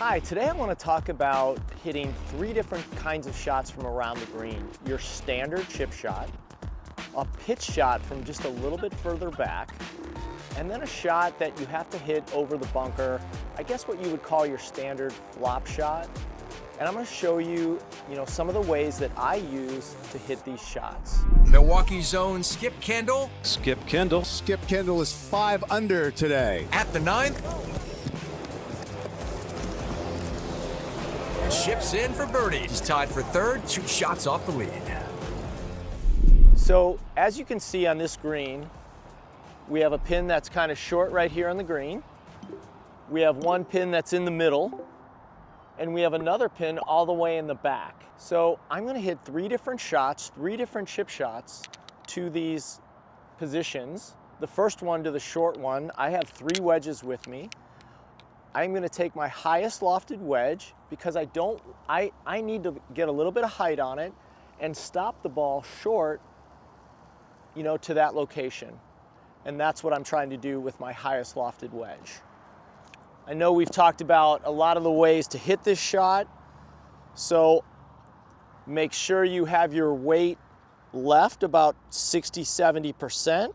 Hi, today I want to talk about hitting 3 different kinds of shots from around the green. Your standard chip shot, a pitch shot from just a little bit further back, and then a shot that you have to hit over the bunker, I guess what you would call your standard flop shot. And I'm going to show you, some of the ways that I use to hit these shots. Milwaukee's own Skip Kendall. Skip Kendall. Skip Kendall is 5 under today. At the 9th. Chips in for birdie. He's tied for 3rd, 2 shots off the lead. So as you can see on this green, we have a pin that's kind of short right here on the green. We have one pin that's in the middle, and we have another pin all the way in the back. So I'm going to hit 3 different shots, 3 different chip shots to these positions. The first one to the short one, I have 3 wedges with me. I'm going to take my highest lofted wedge because I need to get a little bit of height on it and stop the ball short, to that location. And that's what I'm trying to do with my highest lofted wedge. I know we've talked about a lot of the ways to hit this shot, so make sure you have your weight left about 60-70%.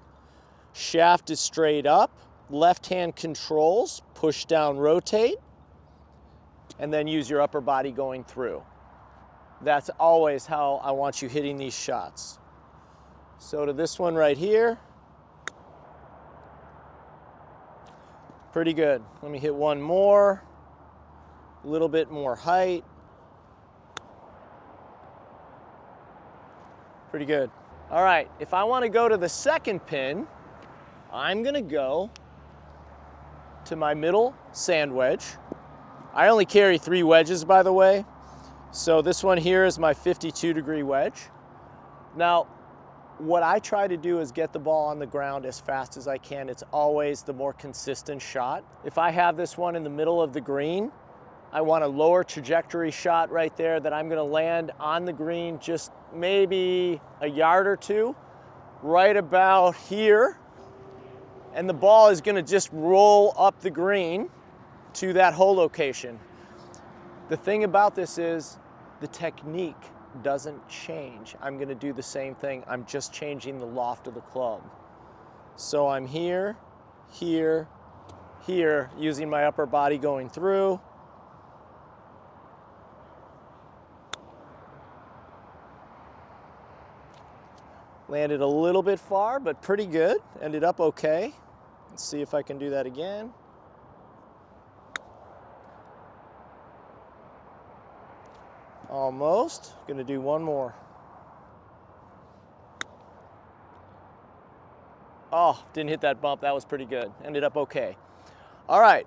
Shaft is straight up. Left hand controls, push down, rotate, and then use your upper body going through. That's always how I want you hitting these shots. So to this one right here, pretty good. Let me hit one more, a little bit more height. Pretty good. All right, if I want to go to the second pin, I'm gonna go to my middle sand wedge. I only carry 3 wedges, by the way. So this one here is my 52-degree wedge. Now, what I try to do is get the ball on the ground as fast as I can. It's always the more consistent shot. If I have this one in the middle of the green, I want a lower trajectory shot right there that I'm gonna land on the green just maybe a yard or 2, right about here. And the ball is gonna just roll up the green to that hole location. The thing about this is the technique doesn't change. I'm gonna do the same thing. I'm just changing the loft of the club. So I'm here, here, here, using my upper body going through. Landed a little bit far, but pretty good. Ended up okay. Let's see if I can do that again. Almost. Gonna do one more. Oh, didn't hit that bump. That was pretty good. Ended up okay. All right.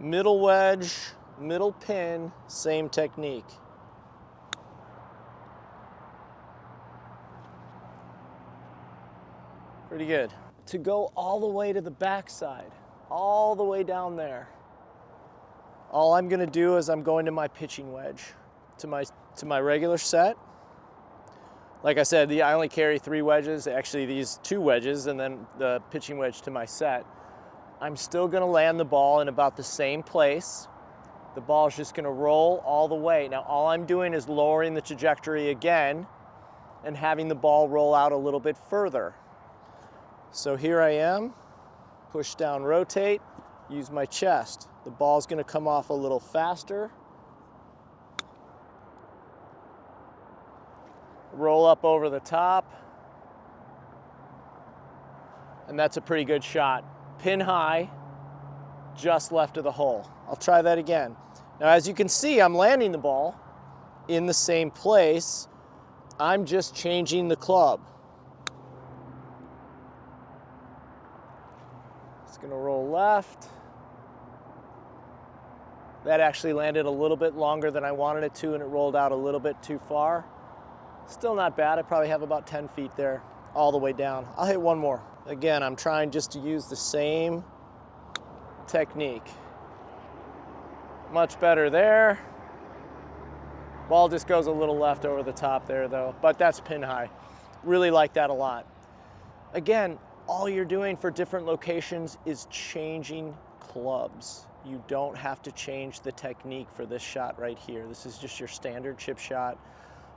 Middle wedge, middle pin, same technique. Pretty good. To go all the way to the backside, all the way down there, all I'm gonna do is I'm going to my pitching wedge, to my regular set. Like I said, I only carry 3 wedges, actually these 2 wedges, and then the pitching wedge to my set. I'm still gonna land the ball in about the same place. The ball is just gonna roll all the way. Now all I'm doing is lowering the trajectory again and having the ball roll out a little bit further. So here I am, push down, rotate, use my chest. The ball's gonna come off a little faster. Roll up over the top. And that's a pretty good shot. Pin high, just left of the hole. I'll try that again. Now as you can see, I'm landing the ball in the same place. I'm just changing the club. It's gonna roll left. That actually landed a little bit longer than I wanted it to, and it rolled out a little bit too far. Still not bad. I probably have about 10 feet there all the way down. I'll hit one more. Again, I'm trying just to use the same technique. Much better there. Ball just goes a little left over the top there though, but that's pin high. Really like that a lot. Again, all you're doing for different locations is changing clubs. You don't have to change the technique for this shot right here. This is just your standard chip shot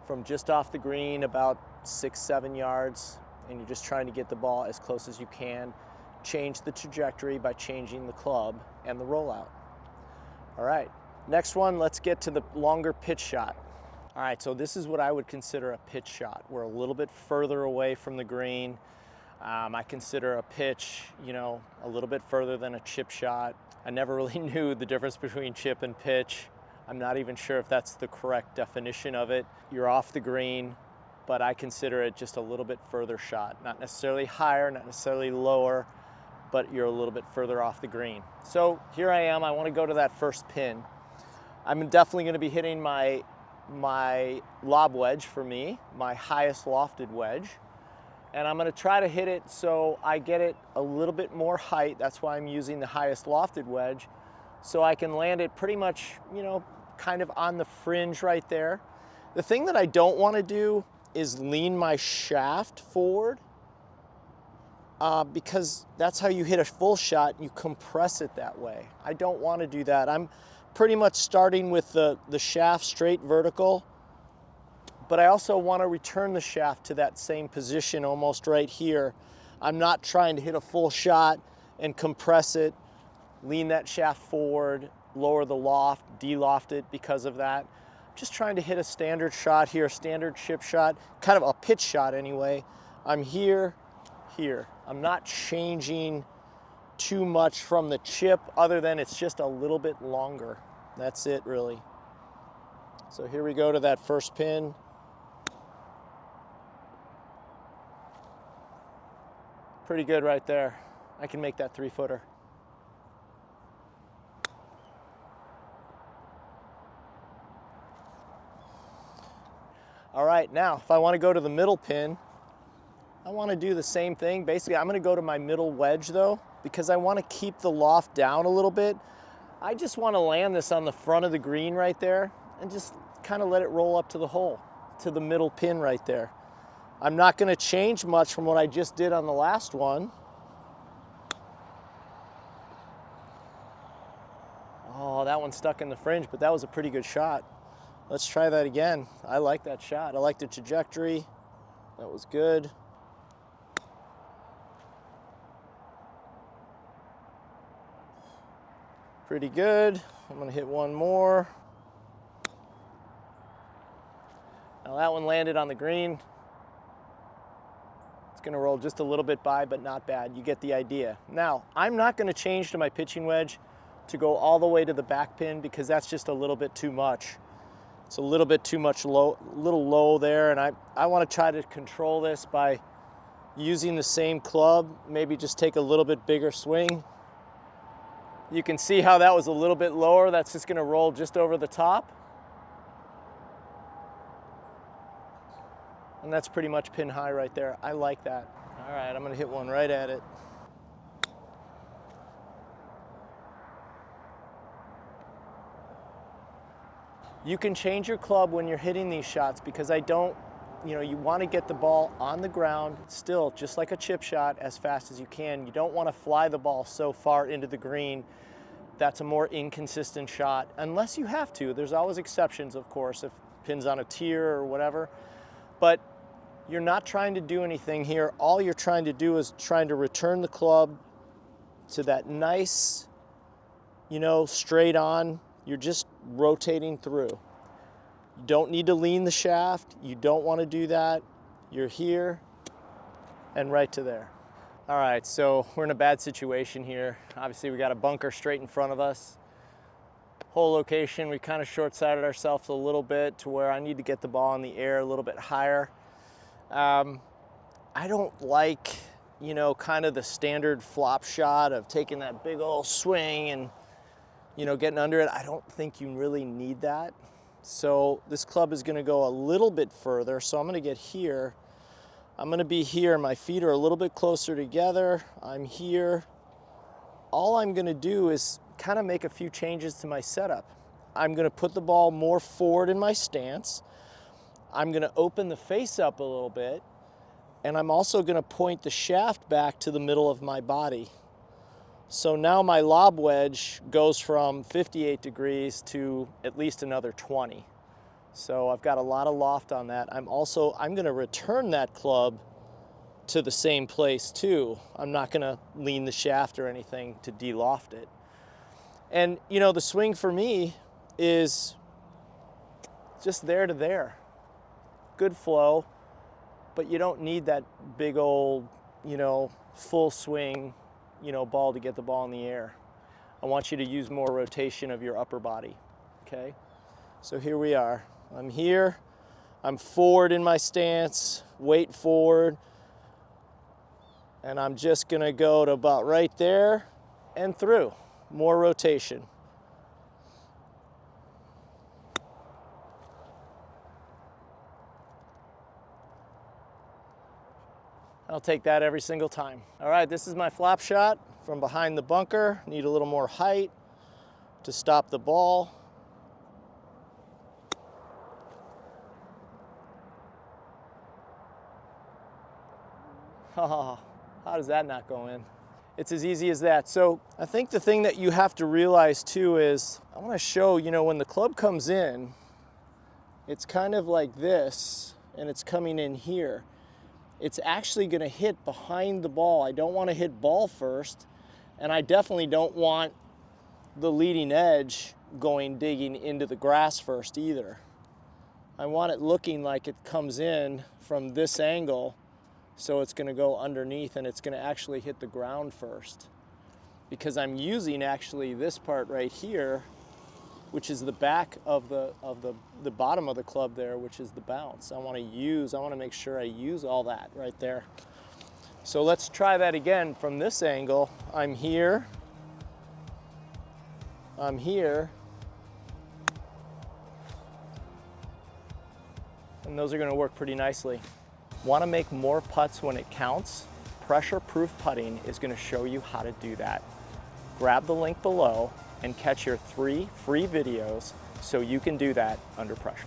from just off the green, about 6-7 yards, and you're just trying to get the ball as close as you can. Change the trajectory by changing the club and the rollout. All right, next one, let's get to the longer pitch shot. All right, so this is what I would consider a pitch shot. We're a little bit further away from the green. I consider a pitch, a little bit further than a chip shot. I never really knew the difference between chip and pitch. I'm not even sure if that's the correct definition of it. You're off the green, but I consider it just a little bit further shot. Not necessarily higher, not necessarily lower, but you're a little bit further off the green. So here I am, I want to go to that first pin. I'm definitely going to be hitting my lob wedge for me, my highest lofted wedge. And I'm going to try to hit it so I get it a little bit more height. That's why I'm using the highest lofted wedge, so I can land it pretty much, kind of on the fringe right there. The thing that I don't want to do is lean my shaft forward, because that's how you hit a full shot. You compress it that way. I don't want to do that. I'm pretty much starting with the shaft straight vertical, but I also want to return the shaft to that same position almost right here. I'm not trying to hit a full shot and compress it, lean that shaft forward, lower the loft, deloft it because of that. I'm just trying to hit a standard shot here, standard chip shot, kind of a pitch shot anyway. I'm here. I'm not changing too much from the chip other than it's just a little bit longer. That's it really. So here we go to that first pin. Pretty good right there. I can make that 3-footer. All right, now if I want to go to the middle pin, I want to do the same thing. Basically, I'm going to go to my middle wedge though, because I want to keep the loft down a little bit. I just want to land this on the front of the green right there and just kind of let it roll up to the hole, to the middle pin right there. I'm not going to change much from what I just did on the last one. Oh, that one stuck in the fringe, but that was a pretty good shot. Let's try that again. I like that shot. I like the trajectory. That was good. Pretty good. I'm going to hit one more. Now that one landed on the green. It's going to roll just a little bit by, but not bad. You get the idea. Now, I'm not going to change to my pitching wedge to go all the way to the back pin because that's just a little bit too much. It's a little bit too much low, little low there, and I want to try to control this by using the same club, maybe just take a little bit bigger swing. You can see how that was a little bit lower. That's just going to roll just over the top. And that's pretty much pin high right there. I like that. All right, I'm going to hit one right at it. You can change your club when you're hitting these shots because I don't, you want to get the ball on the ground still, just like a chip shot, as fast as you can. You don't want to fly the ball so far into the green. That's a more inconsistent shot, unless you have to. There's always exceptions, of course, if pin's on a tier or whatever. But you're not trying to do anything here. All you're trying to do is trying to return the club to that nice, straight on. You're just rotating through. You don't need to lean the shaft. You don't want to do that. You're here and right to there. All right, so we're in a bad situation here. Obviously, we got a bunker straight in front of us. Hole location, we kind of short-sighted ourselves a little bit to where I need to get the ball in the air a little bit higher. I don't like, kind of the standard flop shot of taking that big old swing and getting under it. I don't think you really need that. So this club is gonna go a little bit further. So I'm gonna get here. I'm gonna be here. My feet are a little bit closer together. I'm here. All I'm gonna do is kind of make a few changes to my setup. I'm gonna put the ball more forward in my stance. I'm gonna open the face up a little bit. And I'm also gonna point the shaft back to the middle of my body. So now my lob wedge goes from 58 degrees to at least another 20. So I've got a lot of loft on that. I'm gonna return that club to the same place too. I'm not gonna lean the shaft or anything to deloft it. And you know, the swing for me is just there to there. Good flow, but you don't need that big old, you know, full swing, you know, ball to get the ball in the air. I want you to use more rotation of your upper body, okay? So here we are. I'm here, I'm forward in my stance, weight forward, and I'm just gonna go to about right there and through. More rotation. I'll take that every single time. All right, this is my flop shot from behind the bunker. Need a little more height to stop the ball. Oh, how does that not go in? It's as easy as that. So I think the thing that you have to realize too is, I want to show, you know, when the club comes in, it's kind of like this, and it's coming in here. It's actually going to hit behind the ball. I don't want to hit ball first, and I definitely don't want the leading edge digging into the grass first either. I want it looking like it comes in from this angle, so it's going to go underneath and it's going to actually hit the ground first, because I'm using actually this part right here, which is the back of the bottom of the club there, which is the bounce. I want to make sure I use all that right there. So let's try that again from this angle. I'm here, and those are going to work pretty nicely. Want to make more putts when it counts? Pressure-proof putting is going to show you how to do that. Grab the link below and catch your 3 free videos so you can do that under pressure.